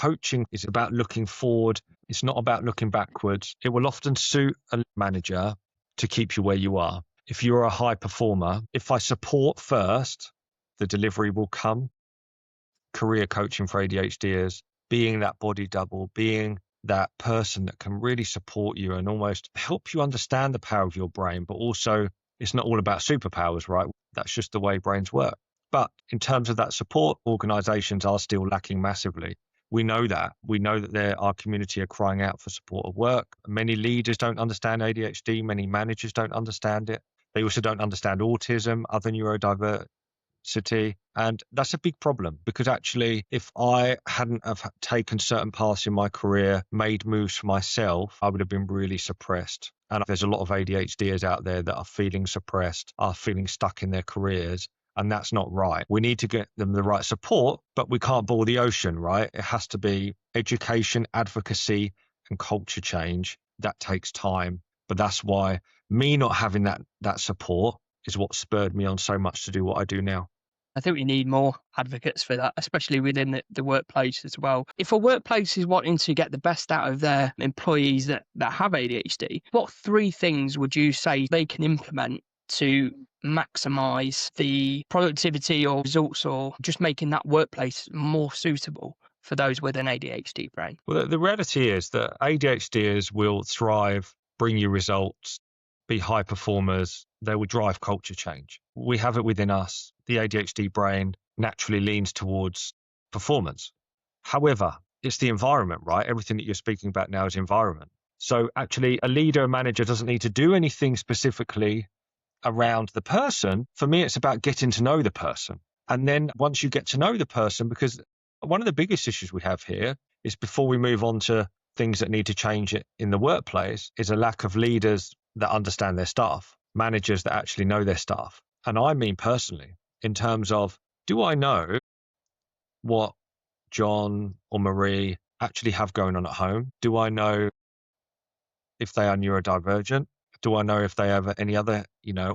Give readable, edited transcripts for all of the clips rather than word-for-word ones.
coaching is about looking forward. It's not about looking backwards. It will often suit a manager to keep you where you are. If you're a high performer, if I support first, the delivery will come. Career coaching for ADHDers, being that body double, being that person that can really support you and almost help you understand the power of your brain, but also it's not all about superpowers, right? That's just the way brains work. But in terms of that support, organizations are still lacking massively. We know that. We know that our community are crying out for support at work. Many leaders don't understand ADHD. Many managers don't understand it. They also don't understand autism, other neurodiversity. And that's a big problem because actually, if I hadn't have taken certain paths in my career, made moves for myself, I would have been really suppressed. And there's a lot of ADHDers out there that are feeling suppressed, are feeling stuck in their careers. And that's not right. We need to get them the right support, but we can't boil the ocean, right? It has to be education, advocacy, and culture change. That takes time. But that's why me not having that support is what spurred me on so much to do what I do now. I think we need more advocates for that, especially within the workplace as well. If a workplace is wanting to get the best out of their employees that have ADHD, what 3 things would you say they can implement to maximize the productivity or results, or just making that workplace more suitable for those with an ADHD brain? Well, the reality is that ADHDers will thrive, bring you results, be high performers. They will drive culture change. We have it within us. The ADHD brain naturally leans towards performance. However, it's the environment, right? Everything that you're speaking about now is environment. So actually, a leader, a manager doesn't need to do anything specifically around the person. For me, it's about getting to know the person. And then once you get to know the person, because one of the biggest issues we have here is, before we move on to things that need to change it in the workplace, is a lack of leaders that understand their staff, managers that actually know their staff. And I mean personally, in terms of, do I know what John or Marie actually have going on at home? Do I know if they are neurodivergent? Do I know if they have any other,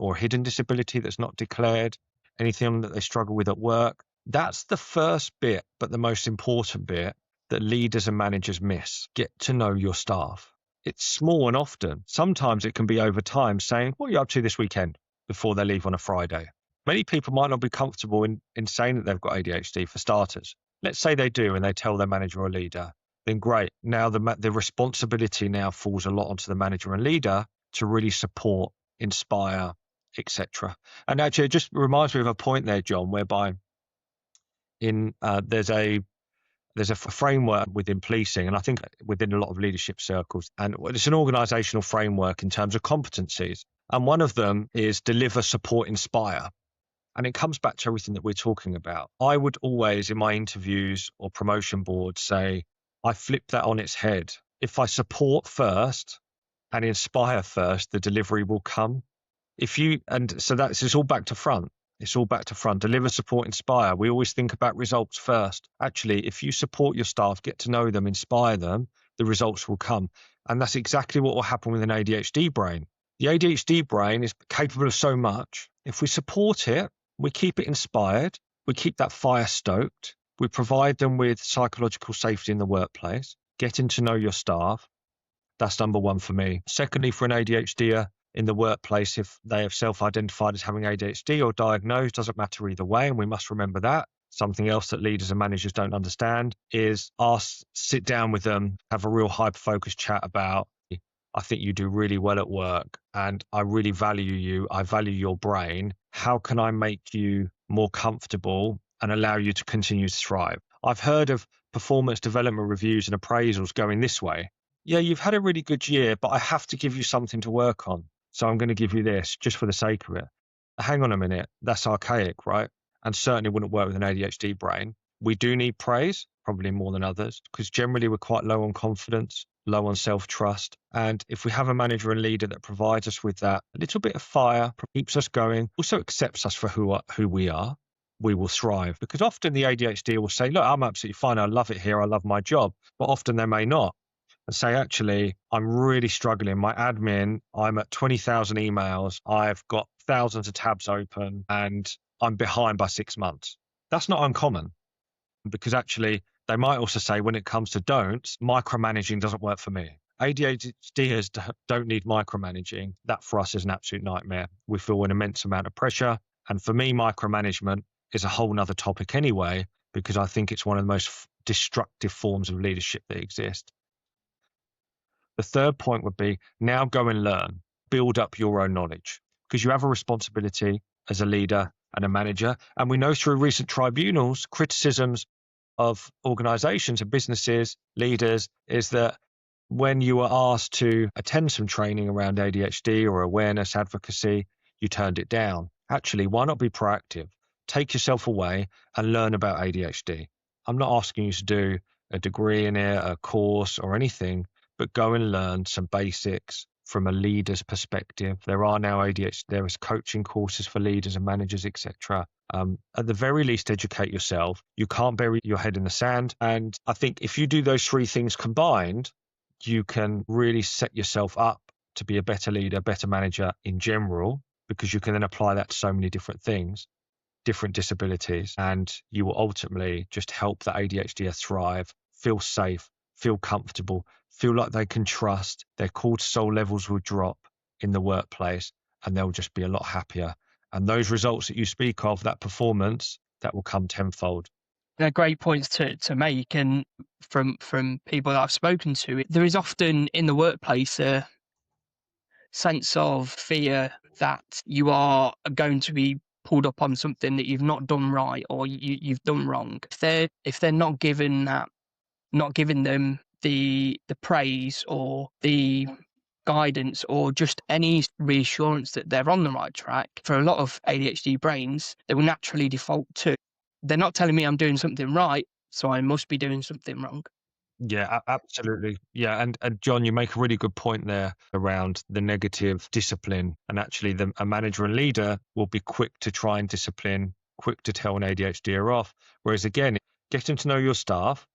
or hidden disability that's not declared, anything that they struggle with at work? That's the first bit, but the most important bit that leaders and managers miss. Get to know your staff. It's small and often. Sometimes it can be over time, saying, what are you up to this weekend, before they leave on a Friday? Many people might not be comfortable in saying that they've got ADHD, for starters. Let's say they do and they tell their manager or leader, then great. Now the responsibility now falls a lot onto the manager and leader to really support, inspire, etc. And actually, it just reminds me of a point there, John, whereby there's a framework within policing, and I think within a lot of leadership circles, and it's an organizational framework in terms of competencies. And one of them is deliver, support, inspire. And it comes back to everything that we're talking about. I would always, in my interviews or promotion boards, say, I flip that on its head. If I support first and inspire first, the delivery will come. So it's all back to front. It's all back to front. Deliver, support, inspire. We always think about results first. Actually, if you support your staff, get to know them, inspire them, the results will come. And that's exactly what will happen with an ADHD brain. The ADHD brain is capable of so much. If we support it, we keep it inspired, we keep that fire stoked, we provide them with psychological safety in the workplace, getting to know your staff. That's number one for me. Secondly, for an ADHDer in the workplace, if they have self-identified as having ADHD or diagnosed, doesn't matter either way, and we must remember that. Something else that leaders and managers don't understand is sit down with them, have a real hyper-focused chat about, I think you do really well at work and I really value you. I value your brain. How can I make you more comfortable and allow you to continue to thrive? I've heard of performance development reviews and appraisals going this way. Yeah, you've had a really good year, but I have to give you something to work on. So I'm going to give you this just for the sake of it. Hang on a minute. That's archaic, right? And certainly wouldn't work with an ADHD brain. We do need praise, probably more than others, because generally we're quite low on confidence, low on self-trust. And if we have a manager and leader that provides us with that, a little bit of fire, keeps us going, also accepts us for who we are, we will thrive. Because often the ADHD will say, look, I'm absolutely fine. I love it here. I love my job. But often they may not. And say, actually, I'm really struggling. My admin, I'm at 20,000 emails. I've got thousands of tabs open and I'm behind by 6 months. That's not uncommon, because actually They might also say, when it comes to don'ts, micromanaging doesn't work for me. ADHDers don't need micromanaging. That for us is an absolute nightmare. We feel an immense amount of pressure. And for me, micromanagement is a whole nother topic anyway, because I think it's one of the most destructive forms of leadership that exist. The third point would be, now go and learn, build up your own knowledge, because you have a responsibility as a leader and a manager. And we know through recent tribunals, criticisms of organizations and businesses, leaders, is that when you were asked to attend some training around ADHD or awareness advocacy, you turned it down. Actually, why not be proactive? Take yourself away and learn about ADHD. I'm not asking you to do a degree in it, a course or anything, but go and learn some basics from a leader's perspective. There are now ADHD, there is coaching courses for leaders and managers, etc. At the very least, educate yourself. You can't bury your head in the sand. And I think if you do those three things combined, you can really set yourself up to be a better leader, better manager in general, because you can then apply that to so many different things, different disabilities, and you will ultimately just help the ADHD thrive, feel safe, feel comfortable, feel like they can trust. Their cortisol levels will drop in the workplace and they'll just be a lot happier. And those results that you speak of, that performance, that will come tenfold. They're great points to make. And from people that I've spoken to, there is often in the workplace a sense of fear that you are going to be pulled up on something that you've not done right or you've done wrong. If they're not given that, not giving them the praise or the guidance or just any reassurance that they're on the right track, for a lot of ADHD brains, they will naturally default to, they're not telling me I'm doing something right, so I must be doing something wrong. Yeah, absolutely. Yeah, and John, you make a really good point there around the negative discipline. And actually, a manager and leader will be quick to try and discipline, quick to tell an ADHDer off. Whereas again, getting to know your staff,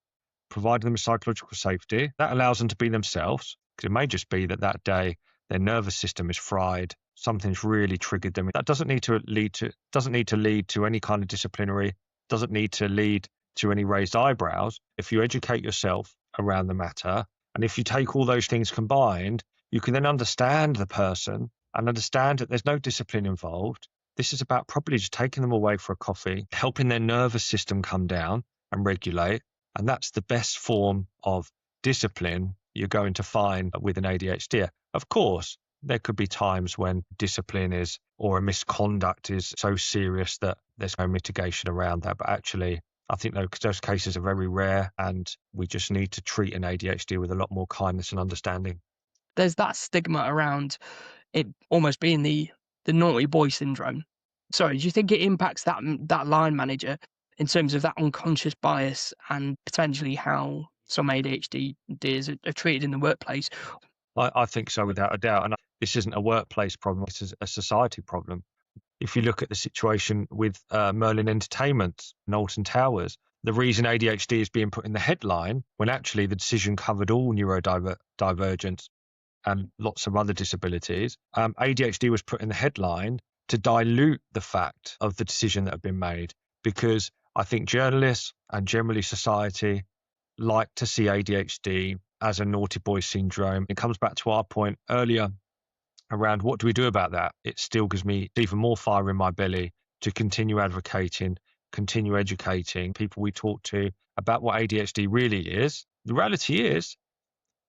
providing them with psychological safety, that allows them to be themselves. Because it may just be that day their nervous system is fried, something's really triggered them. That doesn't need to lead to any kind of disciplinary, doesn't need to lead to any raised eyebrows. If you educate yourself around the matter, and if you take all those things combined, you can then understand the person and understand that there's no discipline involved. This is about probably just taking them away for a coffee, helping their nervous system come down and regulate. And that's the best form of discipline you're going to find with an ADHD. Of course, there could be times when discipline is, or a misconduct is so serious that there's no mitigation around that. But actually, I think those cases are very rare, and we just need to treat an ADHD with a lot more kindness and understanding. There's that stigma around it almost being the naughty boy syndrome. Sorry, do you think it impacts that line manager in terms of that unconscious bias and potentially how some ADHDers are treated in the workplace? I think so, without a doubt. And this isn't a workplace problem, this is a society problem. If you look at the situation with Merlin Entertainment, Alton Towers, the reason ADHD is being put in the headline when actually the decision covered all neurodivergence and lots of other disabilities, ADHD was put in the headline to dilute the fact of the decision that had been made, because I think journalists and generally society like to see ADHD as a naughty boy syndrome. It comes back to our point earlier around what do we do about that? It still gives me even more fire in my belly to continue advocating, continue educating people we talk to about what ADHD really is. The reality is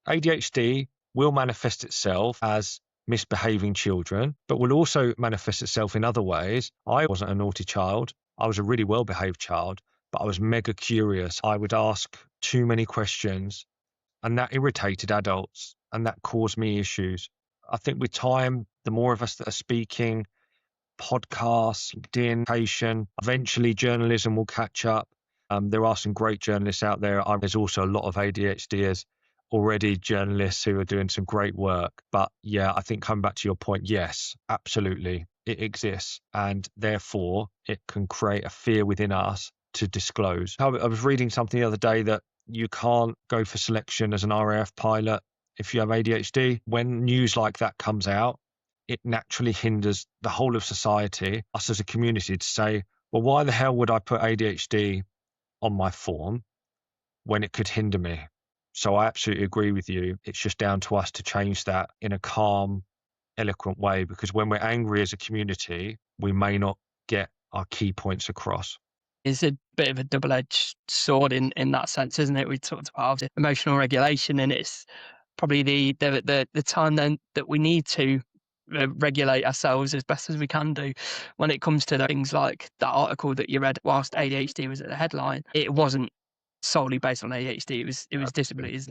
ADHD will manifest itself as misbehaving children, but will also manifest itself in other ways. I wasn't a naughty child. I was a really well-behaved child, but I was mega curious. I would ask too many questions, and that irritated adults, and that caused me issues. I think with time, the more of us that are speaking, podcasts, LinkedIn, eventually journalism will catch up. There are some great journalists out there. There's also a lot of ADHDers already, journalists who are doing some great work. But yeah, I think coming back to your point, yes, absolutely, it exists. And therefore, it can create a fear within us to disclose. I was reading something the other day that you can't go for selection as an RAF pilot if you have ADHD. When news like that comes out, it naturally hinders the whole of society, us as a community, to say, well, why the hell would I put ADHD on my form? when it could hinder me. So I absolutely agree with you. It's just down to us to change that in a calm, eloquent way, because when we're angry as a community, we may not get our key points across. It's a bit of a double-edged sword in that sense, isn't it? We talked about emotional regulation, and it's probably the time then that we need to regulate ourselves as best as we can do when it comes to things like that article that you read whilst ADHD was at the headline. It wasn't solely based on ADHD. It was disabilities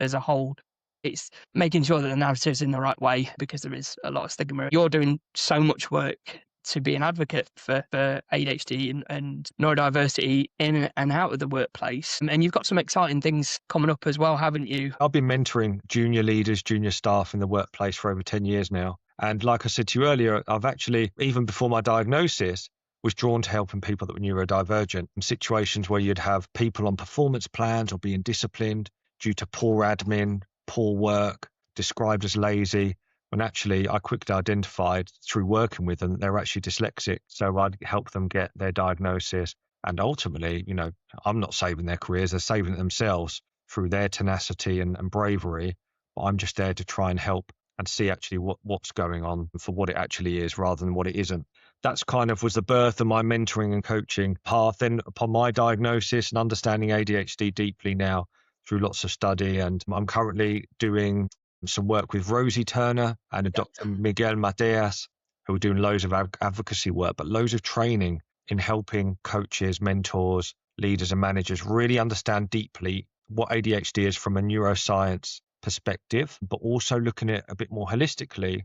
as a whole. It's making sure that the narrative's in the right way, because there is a lot of stigma. You're doing so much work to be an advocate for ADHD and neurodiversity in and out of the workplace. And you've got some exciting things coming up as well, haven't you? I've been mentoring junior leaders, junior staff in the workplace for over 10 years now. And like I said to you earlier, I've actually, even before my diagnosis, was drawn to helping people that were neurodivergent in situations where you'd have people on performance plans or being disciplined due to poor admin, poor work, described as lazy, when actually I quickly identified through working with them that they're actually dyslexic. So I'd help them get their diagnosis. And ultimately, I'm not saving their careers, they're saving it themselves through their tenacity and bravery. But I'm just there to try and help and see actually what's going on for what it actually is rather than what it isn't. That's kind of was the birth of my mentoring and coaching path. Then upon my diagnosis and understanding ADHD deeply now through lots of study, and I'm currently doing some work with Rosie Turner and Dr. Miguel Mateas, who are doing loads of advocacy work, but loads of training in helping coaches, mentors, leaders and managers really understand deeply what ADHD is from a neuroscience perspective, but also looking at it a bit more holistically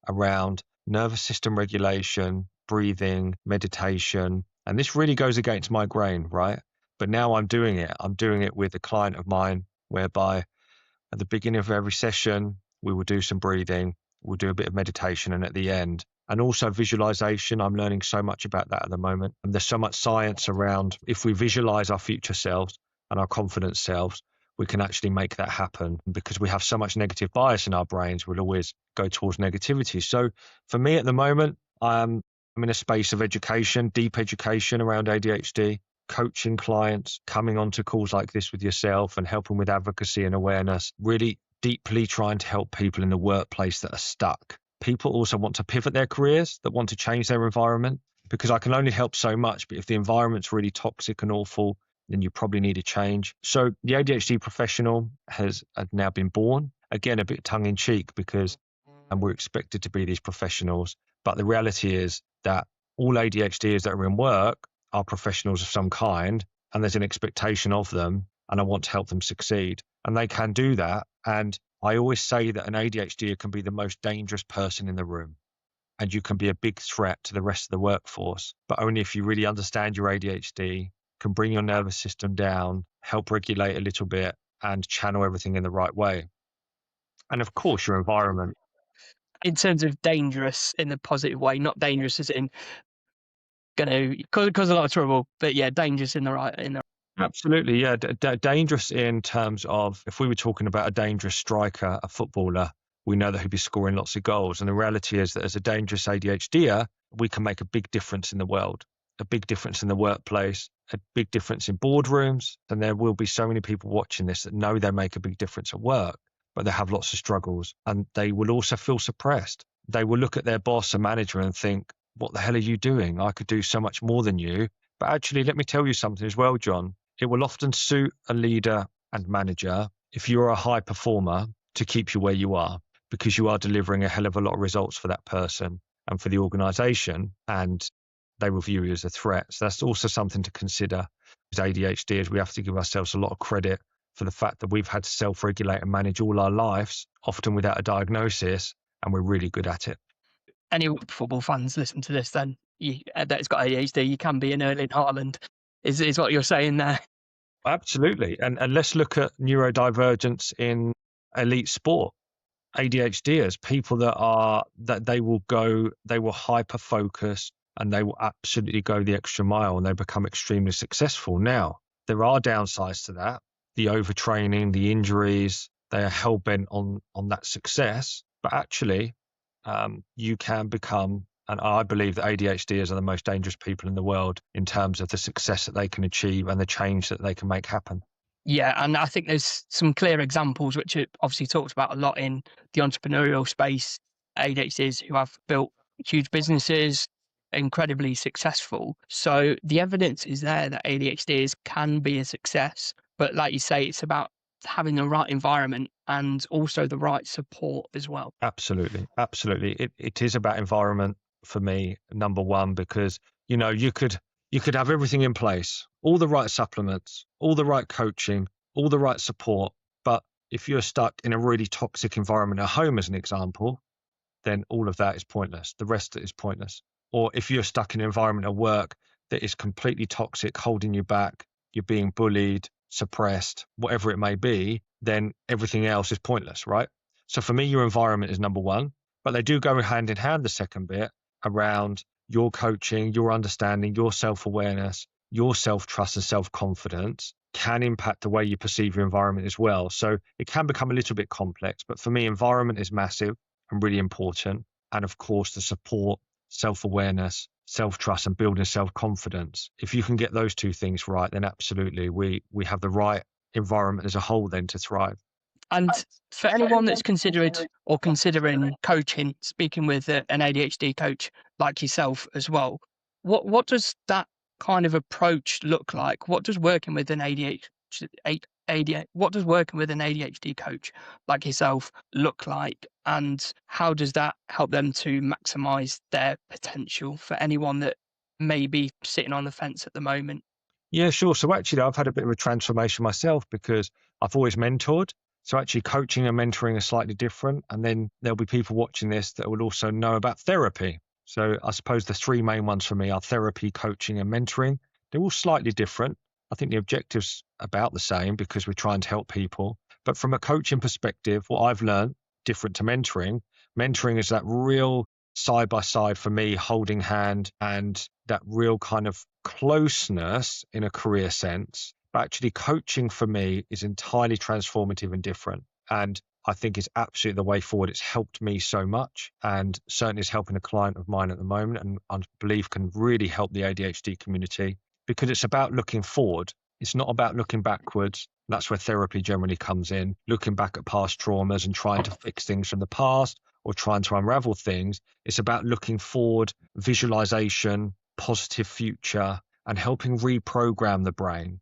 around nervous system regulation, breathing, meditation. And this really goes against my grain, right? But now I'm doing it. I'm doing it with a client of mine whereby at the beginning of every session, we will do some breathing, we'll do a bit of meditation, and at the end, and also visualization. I'm learning so much about that at the moment. And there's so much science around if we visualize our future selves and our confident selves, we can actually make that happen. Because we have so much negative bias in our brains, we'll always go towards negativity. So for me at the moment, I'm in a space of education, deep education around ADHD, coaching clients, coming onto calls like this with yourself and helping with advocacy and awareness, really deeply trying to help people in the workplace that are stuck. People also want to pivot their careers, that want to change their environment, because I can only help so much. But if the environment's really toxic and awful, then you probably need a change. So the ADHD professional has now been born, again, a bit tongue in cheek, because and we're expected to be these professionals. But the reality is that all ADHDers that are in work are professionals of some kind, and there's an expectation of them, and I want to help them succeed. And they can do that. And I always say that an ADHDer can be the most dangerous person in the room, and you can be a big threat to the rest of the workforce, but only if you really understand your ADHD, can bring your nervous system down, help regulate a little bit, and channel everything in the right way. And of course, your environment. In terms of dangerous in the positive way, not dangerous as in going to cause a lot of trouble, but yeah, dangerous in the right. Absolutely, yeah. Dangerous in terms of, if we were talking about a dangerous striker, a footballer, we know that he'd be scoring lots of goals. And the reality is that as a dangerous ADHDer, we can make a big difference in the world, a big difference in the workplace, a big difference in boardrooms. And there will be so many people watching this that know they make a big difference at work, but they have lots of struggles, and they will also feel suppressed. They will look at their boss and manager and think, what the hell are you doing? I could do so much more than you. But actually, let me tell you something as well, John. It will often suit a leader and manager, if you're a high performer, to keep you where you are, because you are delivering a hell of a lot of results for that person and for the organization, and they will view you as a threat. So that's also something to consider. As ADHDers, we have to give ourselves a lot of credit for the fact that we've had to self-regulate and manage all our lives, often without a diagnosis, and we're really good at it. Any football fans listen to this, then that's got ADHD, you can be an Erling Haaland, is what you're saying there. Absolutely. And let's look at neurodivergence in elite sport. ADHDers, people that they will hyper focus and they will absolutely go the extra mile, and they become extremely successful. Now, there are downsides to that. The overtraining, the injuries, they are hell bent on that success. But actually, you can become, and I believe that ADHDers are the most dangerous people in the world in terms of the success that they can achieve and the change that they can make happen. Yeah, and I think there's some clear examples which are obviously talked about a lot in the entrepreneurial space. ADHDs who have built huge businesses, incredibly successful. So the evidence is there that ADHDs can be a success. But like you say, it's about having the right environment and also the right support as well. Absolutely. Absolutely. It is about environment for me, number one, because, you could have everything in place, all the right supplements, all the right coaching, all the right support. But if you're stuck in a really toxic environment at home, as an example, then all of that is pointless. The rest is pointless. Or if you're stuck in an environment at work that is completely toxic, holding you back, you're being bullied, suppressed, whatever it may be, then everything else is pointless, right? So for me, your environment is number one, but they do go hand in hand, the second bit around your coaching, your understanding, your self-awareness, your self-trust and self-confidence can impact the way you perceive your environment as well. So it can become a little bit complex, but for me, environment is massive and really important. And of course, the support, self-awareness, self-trust, and building self-confidence. If you can get those two things right, then absolutely we have the right environment as a whole then to thrive. And for anyone that's considered or considering coaching, speaking with an ADHD coach like yourself as well, what does that kind of approach look like? What does working with an what does working with an ADHD coach like yourself look like, and how does that help them to maximize their potential for anyone that may be sitting on the fence at the moment? Yeah, sure. So actually, I've had a bit of a transformation myself because I've always mentored. So actually, coaching and mentoring are slightly different. And then there'll be people watching this that will also know about therapy. So I suppose the three main ones for me are therapy, coaching, and mentoring. They're all slightly different. I think the objective's about the same because we're trying to help people. But from a coaching perspective, what I've learned, different to mentoring is that real side by side for me, holding hand and that real kind of closeness in a career sense. But actually, coaching for me is entirely transformative and different. And I think it's absolutely the way forward. It's helped me so much and certainly is helping a client of mine at the moment. And I believe can really help the ADHD community because it's about looking forward. It's not about looking backwards. That's where therapy generally comes in, looking back at past traumas and trying to fix things from the past or trying to unravel things. It's about looking forward, visualization, positive future, and helping reprogram the brain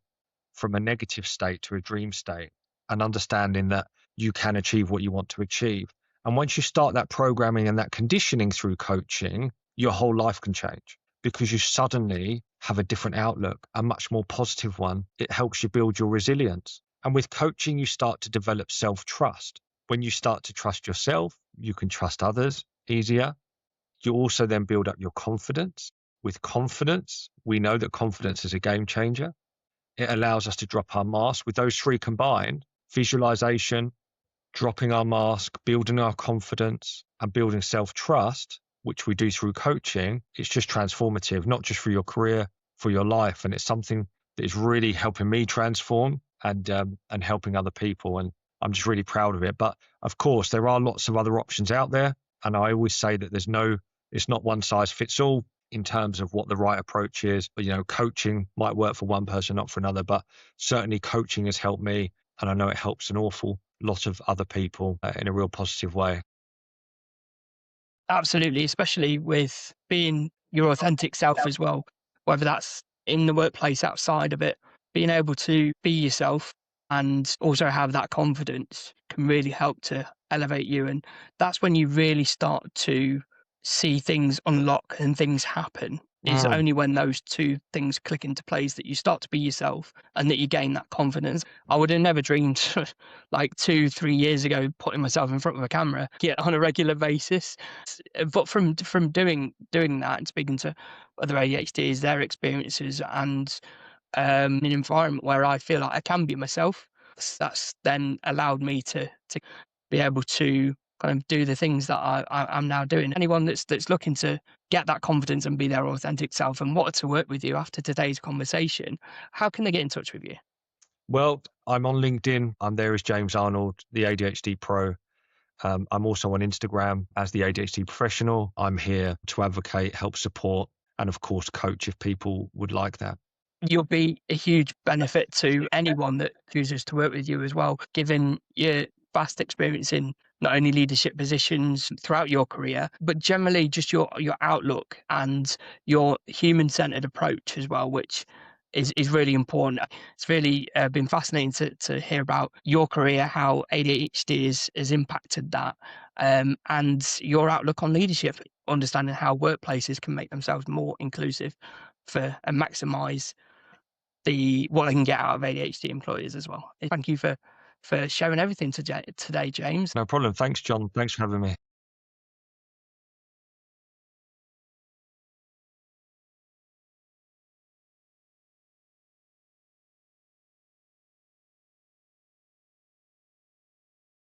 from a negative state to a dream state and understanding that you can achieve what you want to achieve. And once you start that programming and that conditioning through coaching, your whole life can change because you suddenly have a different outlook, a much more positive one. It helps you build your resilience. And with coaching, you start to develop self-trust. When you start to trust yourself, you can trust others easier. You also then build up your confidence. With confidence, we know that confidence is a game changer. It allows us to drop our mask. With those three combined, visualization, dropping our mask, building our confidence, and building self-trust, which we do through coaching, it's just transformative, not just for your career, for your life. And it's something that is really helping me transform and helping other people. And I'm just really proud of it. But of course, there are lots of other options out there. And I always say that it's not one size fits all in terms of what the right approach is. But, coaching might work for one person, not for another. But certainly coaching has helped me. And I know it helps an awful lot of other people in a real positive way. Absolutely, especially with being your authentic self as well, whether that's in the workplace, outside of it, being able to be yourself and also have that confidence can really help to elevate you. And that's when you really start to see things unlock and things happen. Is Mm. only when those two things click into place that you start to be yourself and that you gain that confidence. I would have never dreamed like 2-3 years ago putting myself in front of a camera yet on a regular basis. But from doing that and speaking to other ADHDs, their experiences, and an environment where I feel like I can be myself, that's then allowed me to be able to kind of do the things that I'm now doing. Anyone that's looking to get that confidence and be their authentic self and wanted to work with you after today's conversation, how can they get in touch with you? Well, I'm on LinkedIn. I'm there as James Arnold, the ADHD Pro. I'm also on Instagram as the ADHD Professional. I'm here to advocate, help support, and of course, coach if people would like that. you'll be a huge benefit to anyone that chooses to work with you as well, given your vast experience in not only leadership positions throughout your career, but generally just your outlook and your human-centered approach as well, which is really important. It's really been fascinating to hear about your career, how ADHD has impacted that, and your outlook on leadership, understanding how workplaces can make themselves more inclusive and maximise what they can get out of ADHD employers as well. Thank you for sharing everything today, James. No problem. Thanks, John. Thanks for having me.